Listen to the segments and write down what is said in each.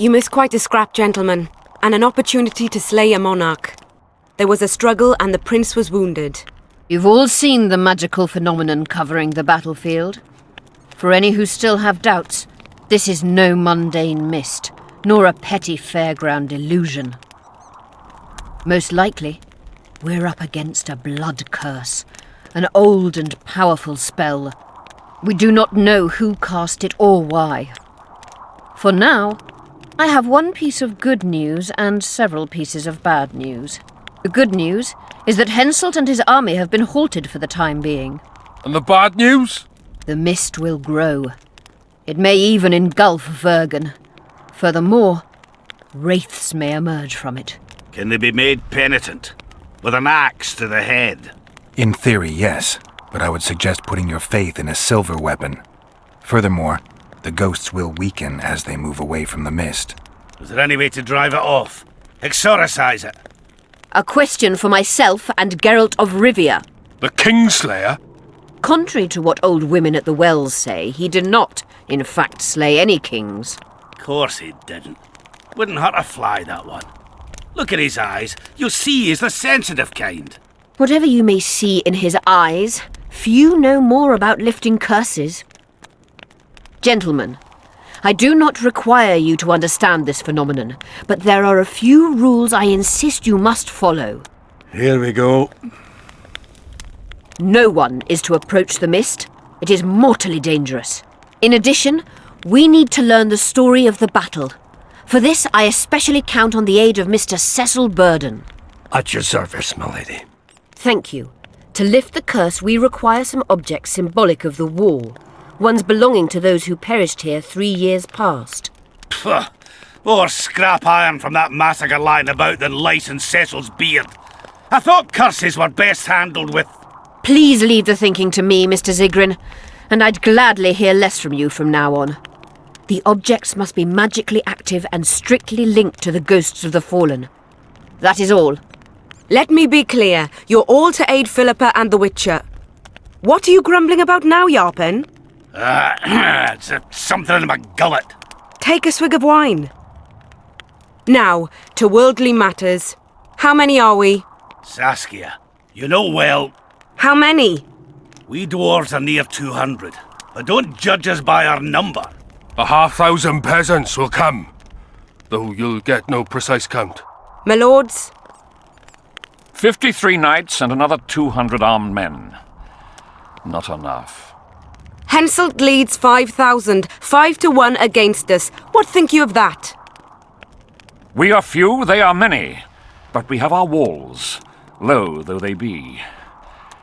You miss quite a scrap, gentlemen, and an opportunity to slay a monarch. There was a struggle and the prince was wounded. You've all seen the magical phenomenon covering the battlefield. For any who still have doubts, this is no mundane mist, nor a petty fairground illusion. Most likely, we're up against a blood curse, an old and powerful spell. We do not know who cast it or why. For now, I have one piece of good news and several pieces of bad news. The good news is that Henselt and his army have been halted for the time being. And the bad news? The mist will grow. It may even engulf Vergen. Furthermore, wraiths may emerge from it. Can they be made penitent? With an axe to the head? In theory, yes. But I would suggest putting your faith in a silver weapon. Furthermore, the ghosts will weaken as they move away from the mist. Is there any way to drive it off? Exorcise it? A question for myself and Geralt of Rivia. The Kingslayer? Contrary to what old women at the wells say, he did not, in fact, slay any kings. Of course he didn't. Wouldn't hurt a fly, that one. Look at his eyes. You'll see he's the sensitive kind. Whatever you may see in his eyes, few know more about lifting curses. Gentlemen, I do not require you to understand this phenomenon, but there are a few rules I insist you must follow. Here we go. No one is to approach the mist. It is mortally dangerous. In addition, we need to learn the story of the battle. For this, I especially count on the aid of Mr. Cecil Burden. At your service, my lady. Thank you. To lift the curse, we require some objects symbolic of the war. Ones belonging to those who perished here 3 years past. Pfft. More scrap iron from that massacre lying about than lice in Cecil's beard. I thought curses were best handled with... Please leave the thinking to me, Mr. Zigrin, and I'd gladly hear less from you from now on. The objects must be magically active and strictly linked to the ghosts of the fallen. That is all. Let me be clear. You're all to aid Philippa and the Witcher. What are you grumbling about now, Yarpen? It's something in my gullet. Take a swig of wine. Now, to worldly matters. How many are we? Saskia, you know well... How many? We dwarves are near 200, but don't judge us by our number. 1,500 peasants will come, though you'll get no precise count. My lords? 53 knights and another 200 armed men. Not enough. Henselt leads 5,000, 5-1 against us. What think you of that? We are few, they are many, but we have our walls, low though they be.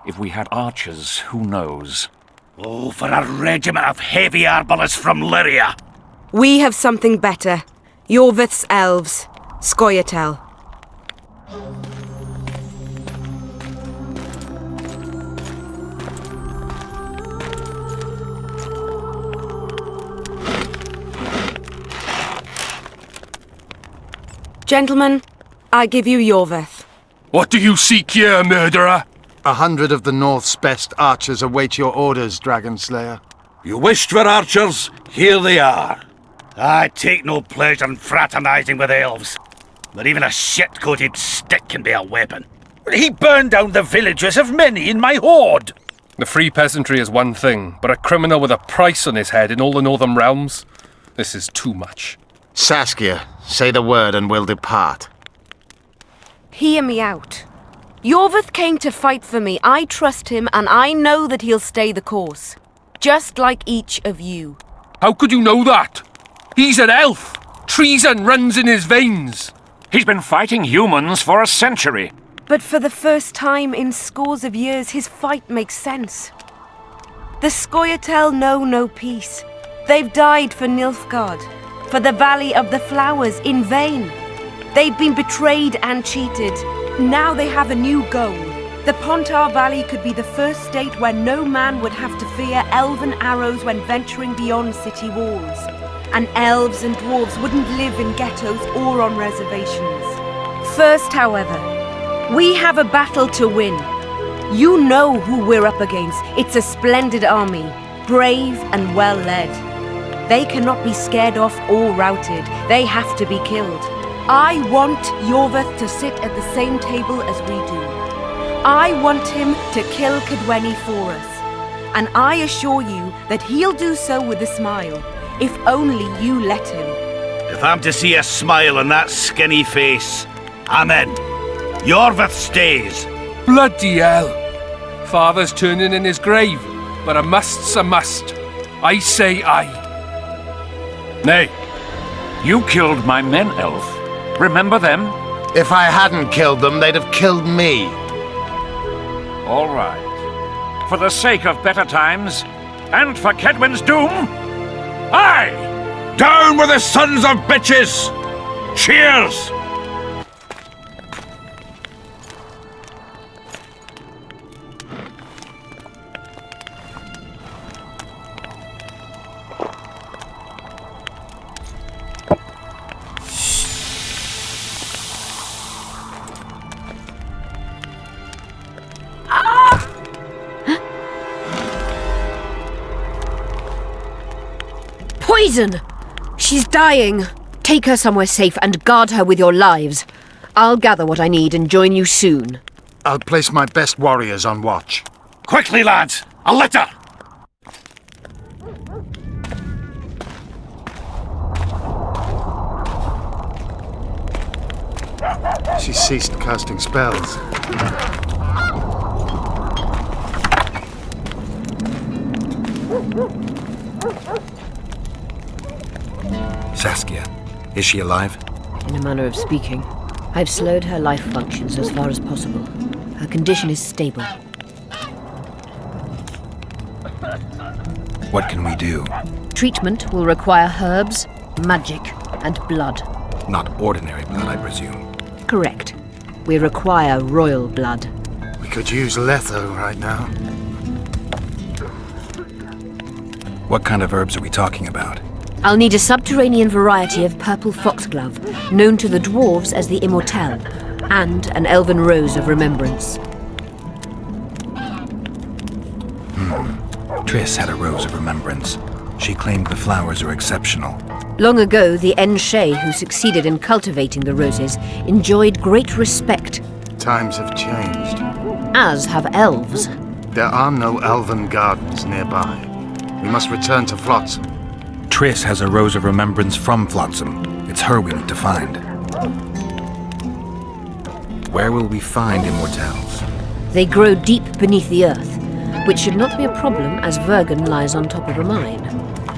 If we had archers, who knows? Oh, for a regiment of heavy arbalists from Lyria. We have something better. Jorvith's elves. Scoia'tael. Gentlemen, I give you Jorvith. What do you seek here, murderer? 100 of the North's best archers await your orders, Dragon Slayer. You wished for archers? Here they are. I take no pleasure in fraternizing with elves, but even a shit-coated stick can be a weapon. He burned down the villages of many in my horde. The free peasantry is one thing, but a criminal with a price on his head in all the northern realms? This is too much. Saskia, say the word and we'll depart. Hear me out. Jorvith came to fight for me. I trust him, and I know that he'll stay the course. Just like each of you. How could you know that? He's an elf! Treason runs in his veins! He's been fighting humans for a century. But for the first time in scores of years, his fight makes sense. The Scoia'tael know no peace. They've died for Nilfgaard, for the Valley of the Flowers, in vain. They've been betrayed and cheated. Now they have a new goal. The Pontar Valley could be the first state where no man would have to fear elven arrows when venturing beyond city walls. And elves and dwarves wouldn't live in ghettos or on reservations. First, however, we have a battle to win. You know who we're up against. It's a splendid army, brave and well led. They cannot be scared off or routed. They have to be killed. I want Yorveth to sit at the same table as we do. I want him to kill Cadweni for us. And I assure you that he'll do so with a smile, if only you let him. If I'm to see a smile on that skinny face, I'm in. Yorveth stays. Bloody hell! Father's turning in his grave, but a must's a must. I say aye. Nay, you killed my men, Elf. Remember them? If I hadn't killed them, they'd have killed me. All right. For the sake of better times, and for Kedwin's doom, aye! Down with the sons of bitches! Cheers! Poison! She's dying. Take her somewhere safe and guard her with your lives. I'll gather what I need and join you soon. I'll place my best warriors on watch. Quickly, lads! A litter! She ceased casting spells. Saskia, is she alive? In a manner of speaking, I've slowed her life functions as far as possible. Her condition is stable. What can we do? Treatment will require herbs, magic, and blood. Not ordinary blood, I presume. Correct. We require royal blood. We could use Letho right now. What kind of herbs are we talking about? I'll need a subterranean variety of purple foxglove, known to the dwarves as the Immortelle, and an elven rose of remembrance. Triss had a rose of remembrance. She claimed the flowers are exceptional. Long ago, the Enshe who succeeded in cultivating the roses enjoyed great respect, Times have changed. as have elves. There are no elven gardens nearby. We must return to Flotsam. Triss has a rose of remembrance from Flotsam. It's her we need to find. Where will we find immortelles? They grow deep beneath the earth, which should not be a problem as Vergen lies on top of a mine.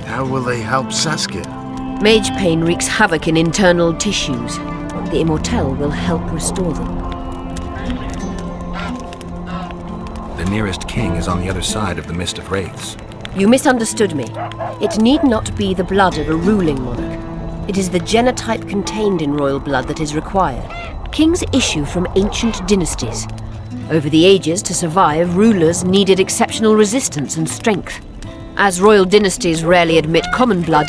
How will they help Saskia? Mage pain wreaks havoc in internal tissues. The Immortelle will help restore them. The nearest king is on the other side of the Mist of Wraiths. You misunderstood me. It need not be the blood of a ruling monarch. It is the genotype contained in royal blood that is required. Kings issue from ancient dynasties. Over the ages, to survive, rulers needed exceptional resistance and strength. As royal dynasties rarely admit common blood,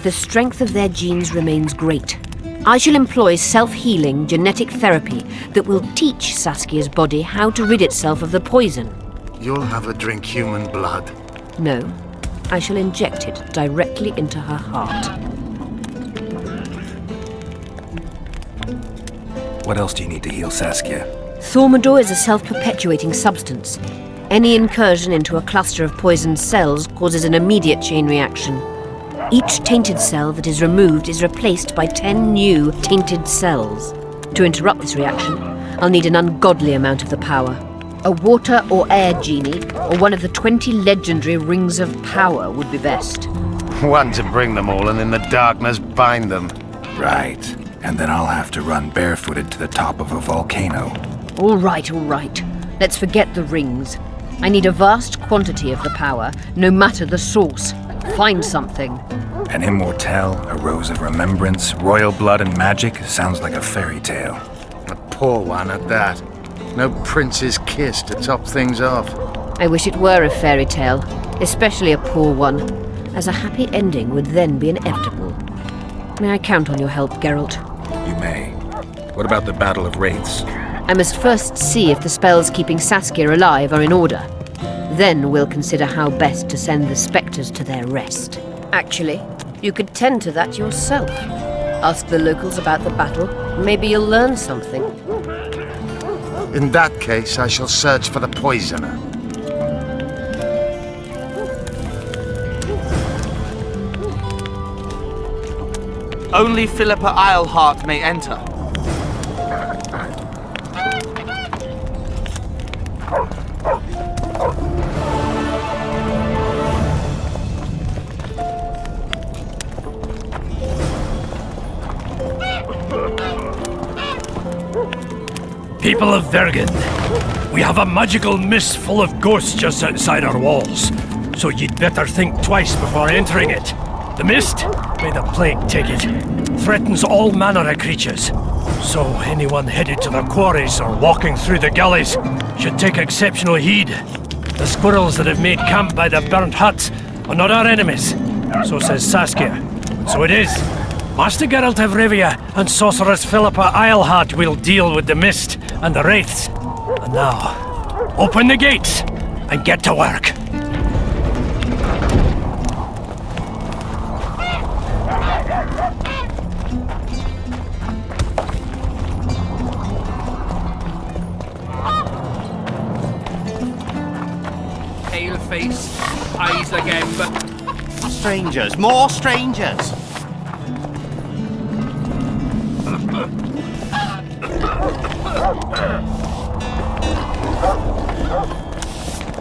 the strength of their genes remains great. I shall employ self-healing genetic therapy that will teach Saskia's body how to rid itself of the poison. You'll have her drink human blood. No, I shall inject it directly into her heart. What else do you need to heal Saskia? Thaumadour is a self-perpetuating substance. Any incursion into a cluster of poisoned cells causes an immediate chain reaction. Each tainted cell that is removed is replaced by 10 new tainted cells. To interrupt this reaction, I'll need an ungodly amount of the power. A water or air genie, or one of the 20 legendary rings of power would be best. One to bring them all and in the darkness bind them. Right. And then I'll have to run barefooted to the top of a volcano. All right. Let's forget the rings. I need a vast quantity of the power, no matter the source. Find something. An immortelle, a rose of remembrance, royal blood and magic sounds like a fairy tale. A poor one at that. No prince's kiss to top things off. I wish it were a fairy tale, especially a poor one, as a happy ending would then be inevitable. May I count on your help, Geralt? You may. What about the Battle of Wraiths? I must first see if the spells keeping Saskia alive are in order. Then we'll consider how best to send the spectres to their rest. Actually, You could tend to that yourself. Ask the locals about the battle. Maybe you'll learn something. In that case, I shall search for the poisoner. Only Philippa Eilhart may enter. People of Vergen, we have a magical mist full of ghosts just outside our walls, so you'd better think twice before entering it. The mist, may the plague take it, threatens all manner of creatures. So anyone headed to the quarries or walking through the gullies should take exceptional heed. The squirrels that have made camp by the burnt huts are not our enemies, so says Saskia. And so it is. Master Geralt of Rivia and Sorceress Philippa Eilhart will deal with the mist and the wraiths. And now, open the gates and get to work. Pale face, eyes again, but Strangers, more strangers!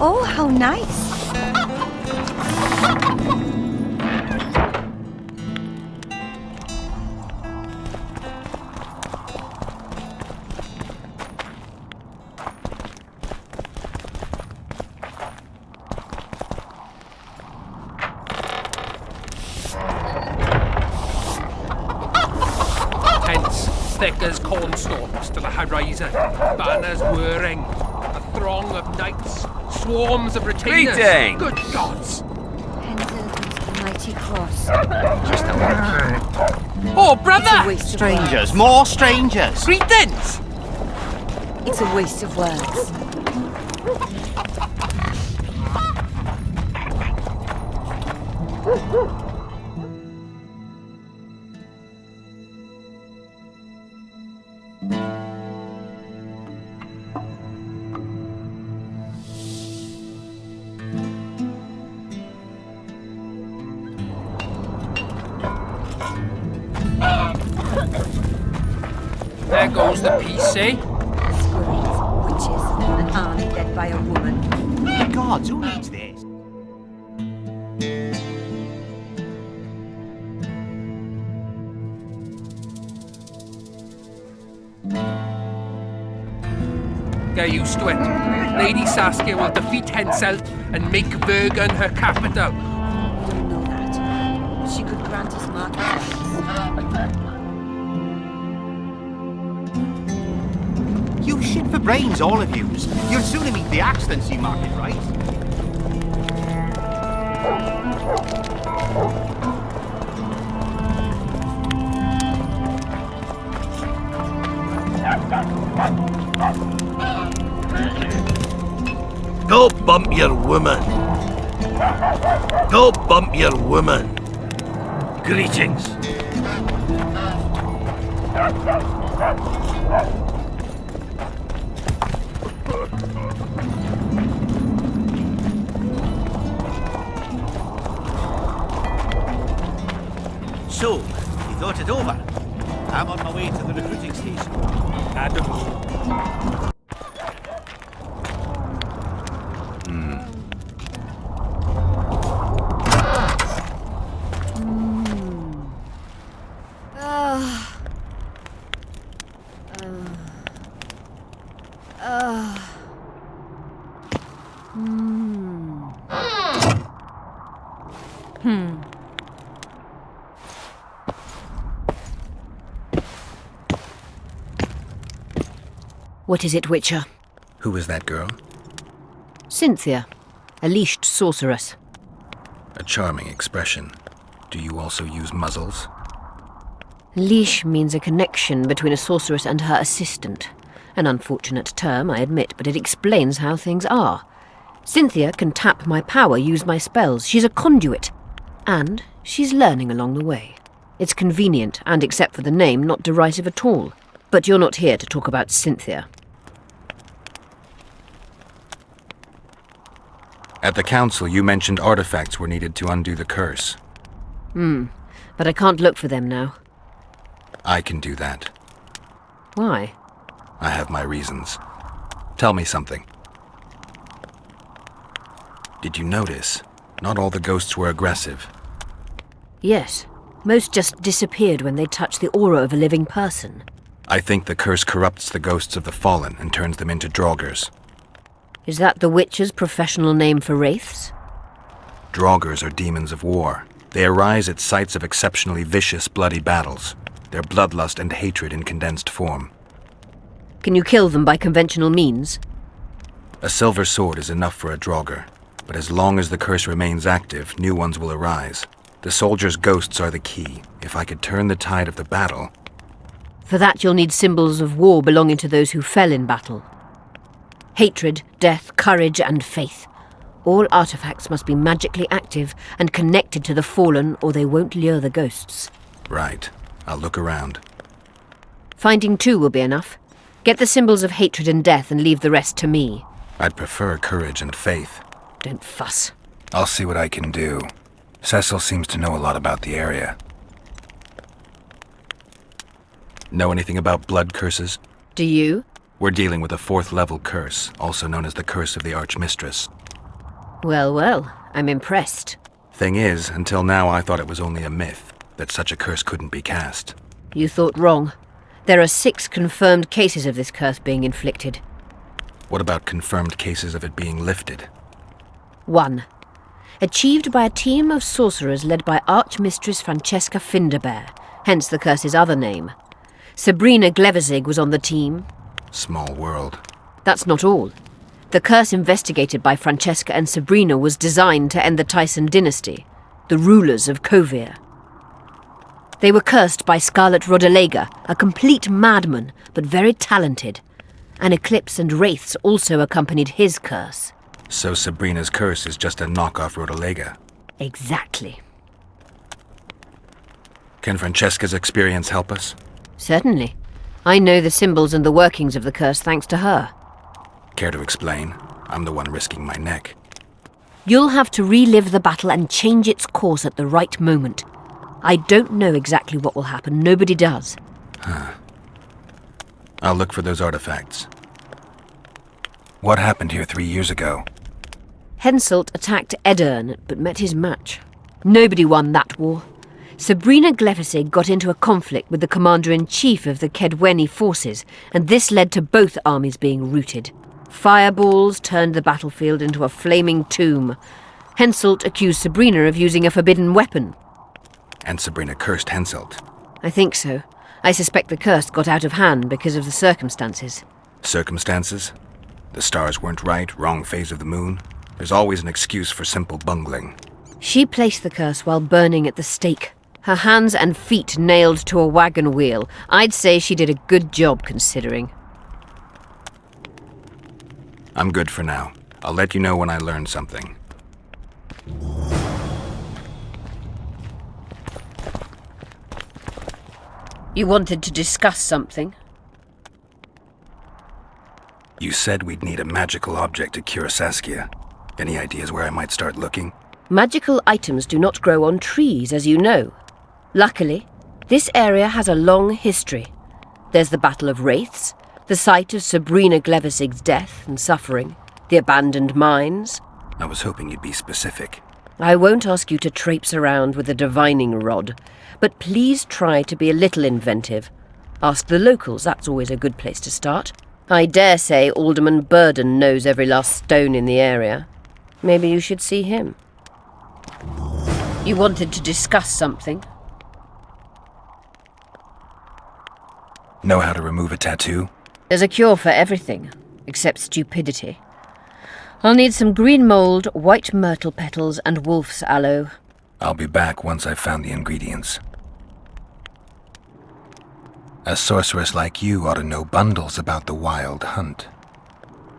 Oh, how nice. tents thick as cornstalks to the horizon, banners whirring, a throng of knights, swarms of retainers. Greeting! Good gods! The mighty cross. Just a word. Oh, brother! Waste of Strangers, more strangers! Greetings! words. It's a waste of words. There goes the piece, eh? Squirrels, witches, an army led by a woman. Gods, who needs this? Get used to it. Lady Saskia will defeat Henselt and make Vergen her capital. We don't know that. She could grant us market rights. You shit for brains, all of yous. You'll sooner meet the axe than see market right. Go bump your woman. Go bump your woman. Greetings. So, you thought it over? I'm on my way to the recruiting station. Adam. What is it, Witcher? Who is that girl? Cynthia, a leashed sorceress. A charming expression. Do you also use muzzles? Leash means a connection between a sorceress and her assistant. An unfortunate term, I admit, but it explains how things are. Cynthia can tap my power, use my spells. She's a conduit. And she's learning along the way. It's convenient, and except for the name, not derisive at all. But you're not here to talk about Cynthia. At the council, you mentioned artifacts were needed to undo the curse. But I can't look for them now. I can do that. Why? I have my reasons. Tell me something. Did you notice? Not all the ghosts were aggressive. Yes. Most just disappeared when they touched the aura of a living person. I think the curse corrupts the ghosts of the fallen and turns them into draugrs. Is that the witch's professional name for wraiths? Draugrs are demons of war. They arise at sites of exceptionally vicious, bloody battles. Their bloodlust and hatred in condensed form. Can you kill them by conventional means? A silver sword is enough for a draugr, but as long as the curse remains active, new ones will arise. The soldiers' ghosts are the key. If I could turn the tide of the battle... For that you'll need symbols of war belonging to those who fell in battle. Hatred, death, courage, and faith. All artifacts must be magically active and connected to the fallen, or they won't lure the ghosts. Right. I'll look around. Finding 2 will be enough. Get the symbols of hatred and death and leave the rest to me. I'd prefer courage and faith. Don't fuss. I'll see what I can do. Cecil seems to know a lot about the area. Know anything about blood curses? Do you? We're dealing with a 4th level curse, also known as the Curse of the Archmistress. Well, well, I'm impressed. Thing is, until now I thought it was only a myth, that such a curse couldn't be cast. You thought wrong. There are 6 confirmed cases of this curse being inflicted. What about confirmed cases of it being lifted? 1. Achieved by a team of sorcerers led by Archmistress Francesca Finderbear, hence the curse's other name. Sabrina Glevizig was on the team. Small world. That's not all. The curse investigated by Francesca and Sabrina was designed to end the Tyson dynasty, the rulers of Kovir. They were cursed by Scarlet Rodalega, a complete madman, but very talented. An eclipse and wraiths also accompanied his curse. So Sabrina's curse is just a knockoff Rodalega. Exactly. Can Francesca's experience help us? Certainly. I know the symbols and the workings of the curse thanks to her. Care to explain? I'm the one risking my neck. You'll have to relive the battle and change its course at the right moment. I don't know exactly what will happen. Nobody does. I'll look for those artifacts. What happened here 3 years ago? Henselt attacked Edern, but met his match. Nobody won that war. Sabrina Glevizig got into a conflict with the commander-in-chief of the Kedweni forces, and this led to both armies being routed. Fireballs turned the battlefield into a flaming tomb. Henselt accused Sabrina of using a forbidden weapon. And Sabrina cursed Henselt. I think so. I suspect the curse got out of hand because of the circumstances. Circumstances? The stars weren't right, wrong phase of the moon. There's always an excuse for simple bungling. She placed the curse while burning at the stake. Her hands and feet nailed to a wagon wheel. I'd say she did a good job, considering. I'm good for now. I'll let you know when I learn something. You wanted to discuss something? You said we'd need a magical object to cure Saskia. Any ideas where I might start looking? Magical items do not grow on trees, as you know. Luckily, this area has a long history. There's the Battle of Wraiths, the site of Sabrina Glevizig's death and suffering, the abandoned mines. I was hoping you'd be specific. I won't ask you to traipse around with a divining rod, but please try to be a little inventive. Ask the locals, that's always a good place to start. I dare say Alderman Burden knows every last stone in the area. Maybe you should see him. You wanted to discuss something? Know how to remove a tattoo? There's a cure for everything, except stupidity. I'll need some green mold, white myrtle petals, and wolf's aloe. I'll be back once I've found the ingredients. A sorceress like you ought to know bundles about the wild hunt.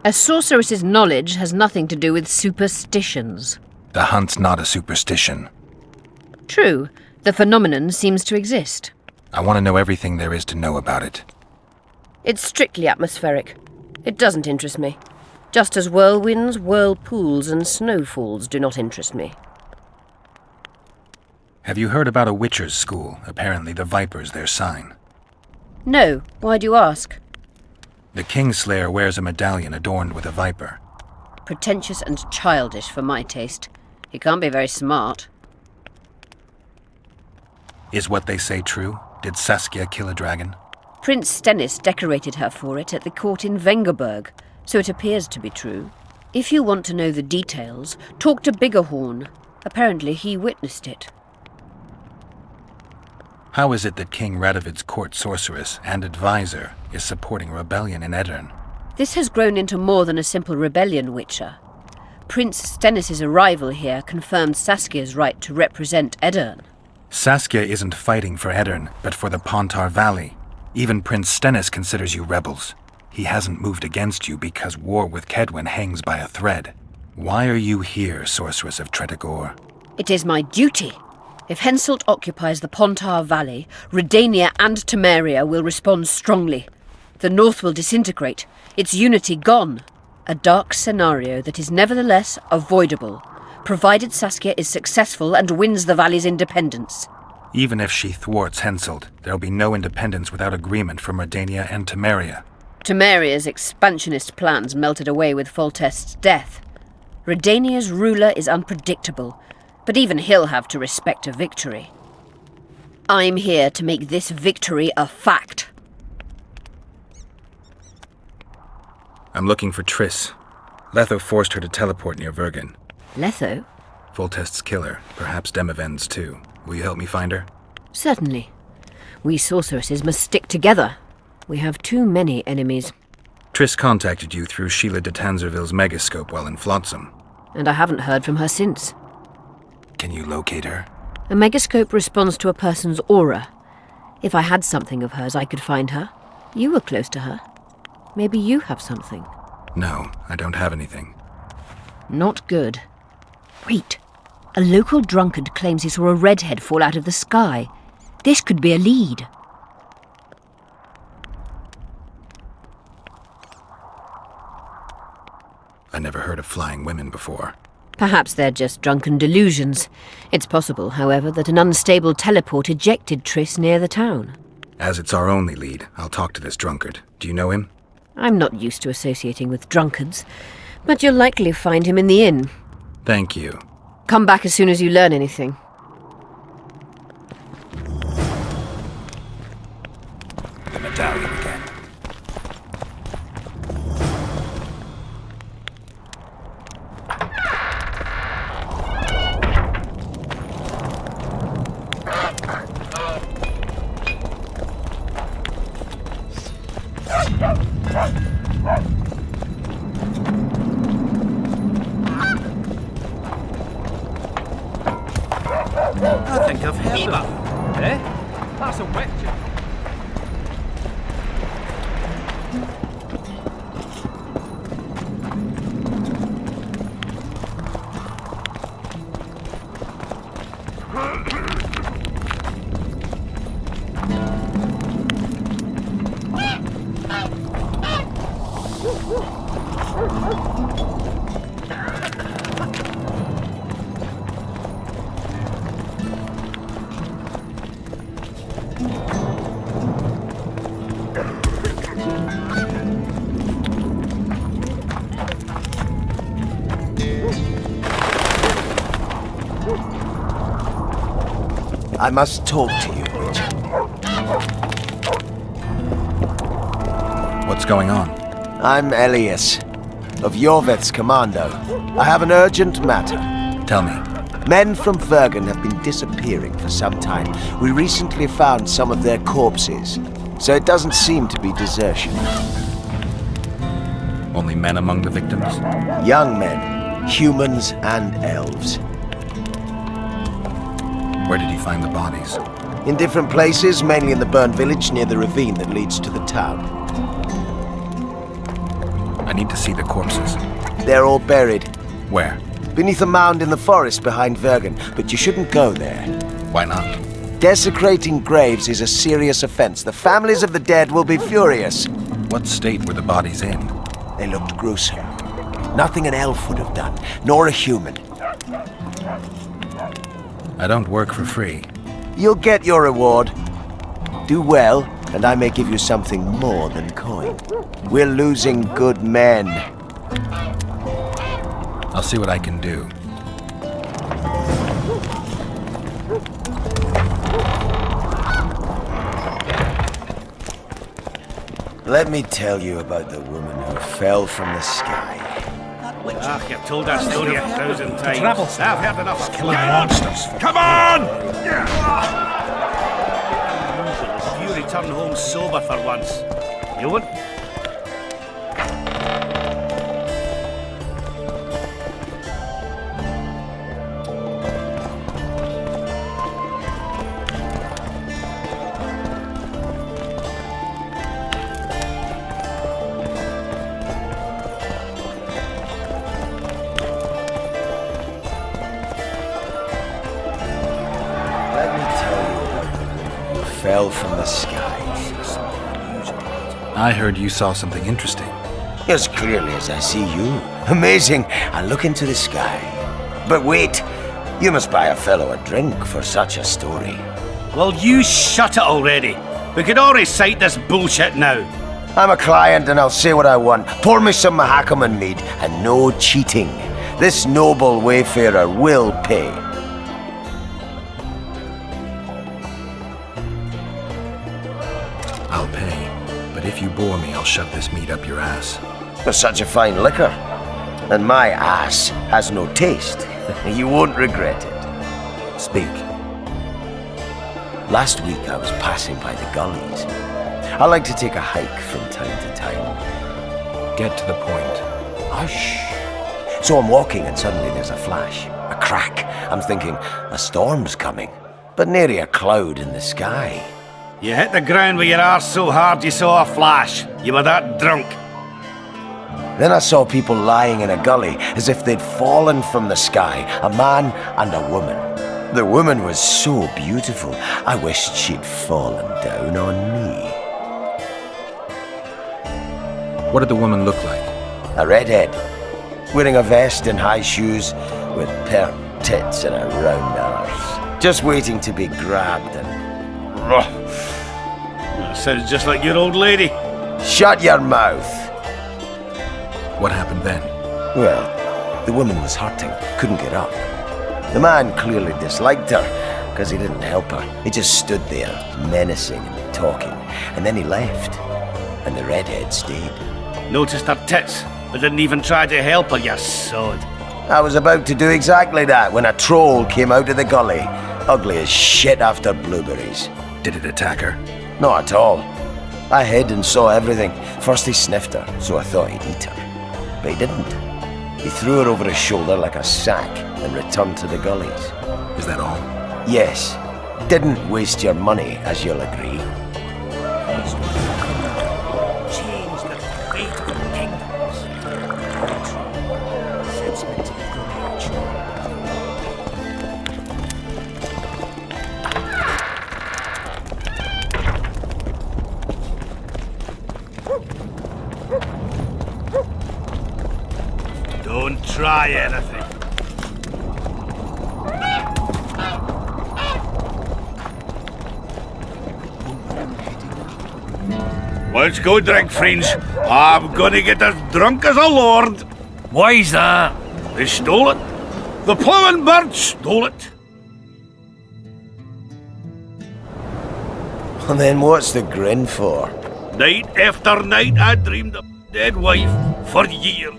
A sorceress's knowledge has nothing to do with superstitions. The hunt's not a superstition. True, the phenomenon seems to exist. I want to know everything there is to know about it. It's strictly atmospheric. It doesn't interest me. Just as whirlwinds, whirlpools, and snowfalls do not interest me. Have you heard about a witcher's school? Apparently the Viper's their sign. No, why do you ask? The Kingslayer wears a medallion adorned with a viper. Pretentious and childish for my taste. He can't be very smart. Is what they say true? Did Saskia kill a dragon? Prince Stennis decorated her for it at the court in Vengerberg, so it appears to be true. If you want to know the details, talk to Biggerhorn. Apparently he witnessed it. How is it that King Radovid's court sorceress and advisor is supporting rebellion in Edirn? This has grown into more than a simple rebellion, Witcher. Prince Stennis' arrival here confirmed Saskia's right to represent Edirn. Saskia isn't fighting for Edirn, but for the Pontar Valley. Even Prince Stennis considers you rebels. He hasn't moved against you because war with Kedwen hangs by a thread. Why are you here, Sorceress of Tretogor? It is my duty. If Henselt occupies the Pontar Valley, Redania and Temeria will respond strongly. The North will disintegrate, its unity gone. A dark scenario that is nevertheless avoidable, provided Saskia is successful and wins the Valley's independence. Even if she thwarts Henselt, there'll be no independence without agreement from Redania and Temeria. Temeria's expansionist plans melted away with Foltest's death. Redania's ruler is unpredictable, but even he'll have to respect a victory. I'm here to make this victory a fact. I'm looking for Triss. Letho forced her to teleport near Vergen. Letho? Foltest's killer, perhaps Demavend's too. Will you help me find her? Certainly. We sorceresses must stick together. We have too many enemies. Triss contacted you through Sheila de Tanzerville's megascope while in Flotsam. And I haven't heard from her since. Can you locate her? A megascope responds to a person's aura. If I had something of hers, I could find her. You were close to her. Maybe you have something. No, I don't have anything. Not good. Wait. A local drunkard claims he saw a redhead fall out of the sky. This could be a lead. I never heard of flying women before. Perhaps they're just drunken delusions. It's possible, however, that an unstable teleport ejected Triss near the town. As it's our only lead, I'll talk to this drunkard. Do you know him? I'm not used to associating with drunkards, but you'll likely find him in the inn. Thank you. Come back as soon as you learn anything. The medallion again. I think I've heard of it. Eh? That's a witch. I must talk to you, Richard. What's going on? I'm Elias, of Yorveth's commando. I have an urgent matter. Tell me. Men from Vergen have been disappearing for some time. We recently found some of their corpses, so it doesn't seem to be desertion. Only men among the victims? Young men, humans and elves. Where did you find the bodies? In different places, mainly in the burned village near the ravine that leads to the town. I need to see the corpses. They're all buried. Where? Beneath a mound in the forest behind Vergen, but you shouldn't go there. Why not? Desecrating graves is a serious offense. The families of the dead will be furious. What state were the bodies in? They looked gruesome. Nothing an elf would have done, nor a human. I don't work for free. You'll get your reward. Do well, and I may give you something more than coin. We're losing good men. I'll see what I can do. Let me tell you about the woman who fell from the sky. Ah, you've told that story 1,000 times. Travel. I've heard enough of Killing monsters. Come on! You return home sober for once. You won't? Let me tell you about the woman who fell from the sky. I heard you saw something interesting. As clearly as I see you. Amazing. I look into the sky. But wait, you must buy a fellow a drink for such a story. Well, you shut it already. We could all recite this bullshit now. I'm a client and I'll say what I want. Pour me some Mahakaman mead and no cheating. This noble wayfarer will pay. I'll pay. But if you bore me, I'll shove this meat up your ass. There's such a fine liquor. And my ass has no taste. You won't regret it. Speak. Last week I was passing by the gullies. I like to take a hike from time to time. Get to the point. Hush. So I'm walking and suddenly there's a flash, a crack. I'm thinking, a storm's coming. But nary a cloud in the sky. You hit the ground with your arse so hard you saw a flash. You were that drunk. Then I saw people lying in a gully as if they'd fallen from the sky, a man and a woman. The woman was so beautiful, I wished she'd fallen down on me. What did the woman look like? A redhead, wearing a vest and high shoes, with pert tits and a round arse, just waiting to be grabbed and... That sounds just like your old lady. Shut your mouth! What happened then? Well, the woman was hurting, couldn't get up. The man clearly disliked her, because he didn't help her. He just stood there, menacing and talking, and then he left. And the redhead stayed. Noticed her tits, but didn't even try to help her, you sod. I was about to do exactly that when a troll came out of the gully, ugly as shit after blueberries. Did it attack her? Not at all. I hid and saw everything. First he sniffed her, so I thought he'd eat her. But he didn't. He threw her over his shoulder like a sack and returned to the gullies. Is that all? Yes. Didn't waste your money, as you'll agree. Change the fate of the kingdoms. Sets me to the age. Don't try anything. Let's go drink, friends. I'm gonna get as drunk as a lord. Why's that? They stole it. The plowing bird stole it. Well, then what's the grin for? Night after night I dreamed of dead wife for years.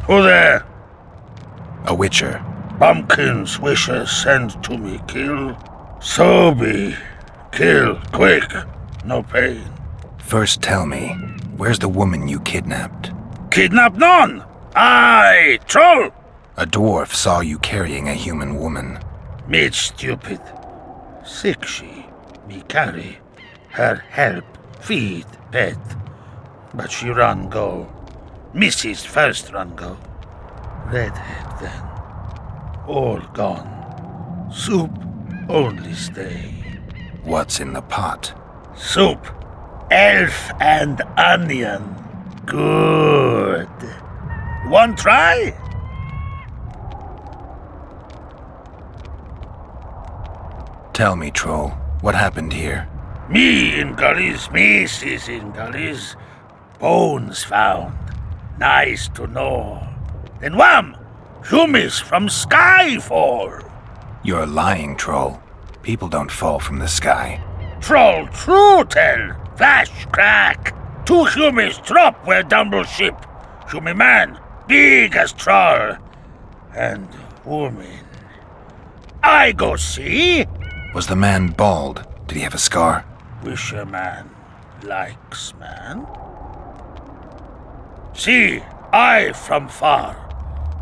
Who there? A witcher. Bumpkins wishes send to me kill. So be. Kill, quick. No pain. First tell me, where's the woman you kidnapped? Kidnap none! Aye, troll! A dwarf saw you carrying a human woman. Made stupid. Sick she, me carry. Her help, feed, pet. But she run go. Mrs. first run go. Redhead then. All gone. Soup only stay. What's in the pot? Soup. Elf and onion. Good. One try? Tell me, troll, what happened here? Me in gullies, Mrs. in gullies. Bones found. Nice to know. Then wham! Humans from sky fall. You're lying, troll. People don't fall from the sky. Troll true tell. Flash crack. 2 humans drop where dumble ship. Human man, big as troll. And woman. I go see. Was the man bald? Did he have a scar? Wish a man likes man. See, I from far.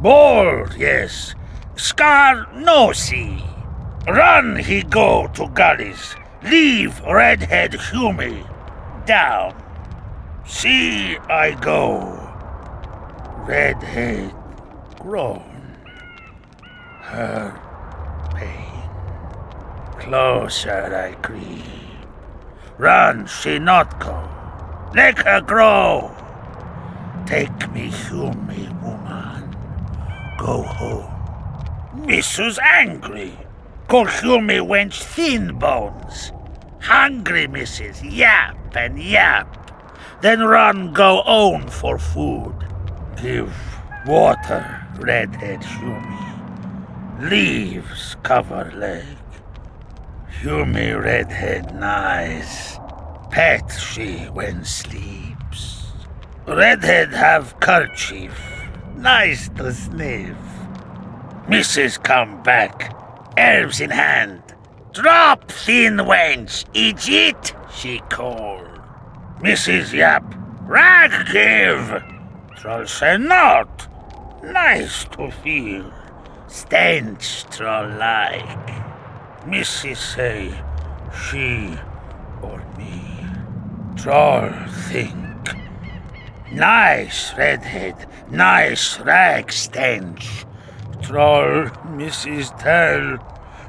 Bald, yes. Scar no see. Run he go to gullies. Leave redhead Hume down. See I go. Redhead grown. Her pain. Closer I creep. Run she not go. Let her grow. Take me Hume woman. Go home. Mrs. angry. Call Hume wench thin bones. Hungry Mrs. Yap and yap. Then run go own for food. Give water, redhead Hume. Leaves cover leg. Hume redhead nice. Pet she when sleeps. Redhead have kerchief. Nice to sniff. Mrs. come back. Elves in hand. Drop thin wench. Idiot, she called. Mrs. Yap. Rag give. Troll say not. Nice to feel. Stench troll like. Mrs. say, she or me. Troll think. Nice redhead, nice rag stench. Troll, Mrs. tell.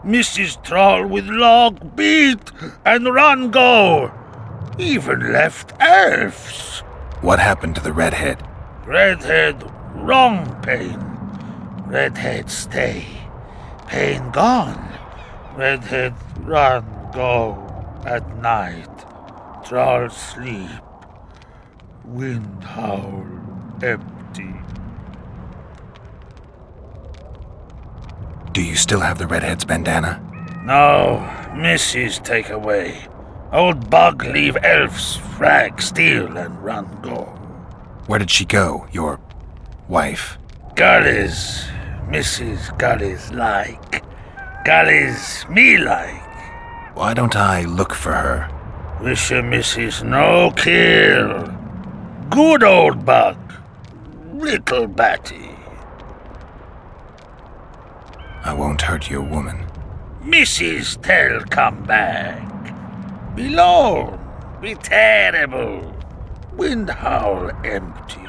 Mrs. Troll with log beat and run go. Even left elves. What happened to the redhead? Redhead wrong pain. Redhead stay. Pain gone. Redhead run go at night. Troll sleep. Wind howl empty. Do you still have the redhead's bandana? No, Mrs. take away. Old bug leave elves frag steal and run go. Where did she go, your wife? Gullies, Mrs. Gullies like. Gullies me like. Why don't I look for her? Wish a Mrs. no kill. Good old bug. Little batty. I won't hurt your woman. Mrs. tell come back. Be lone, be terrible. Wind howl empty.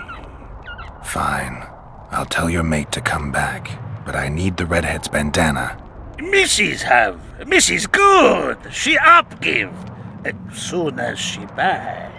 Fine. I'll tell your mate to come back, but I need the redhead's bandana. Mrs. have. Mrs. good. She up give. As soon as she back.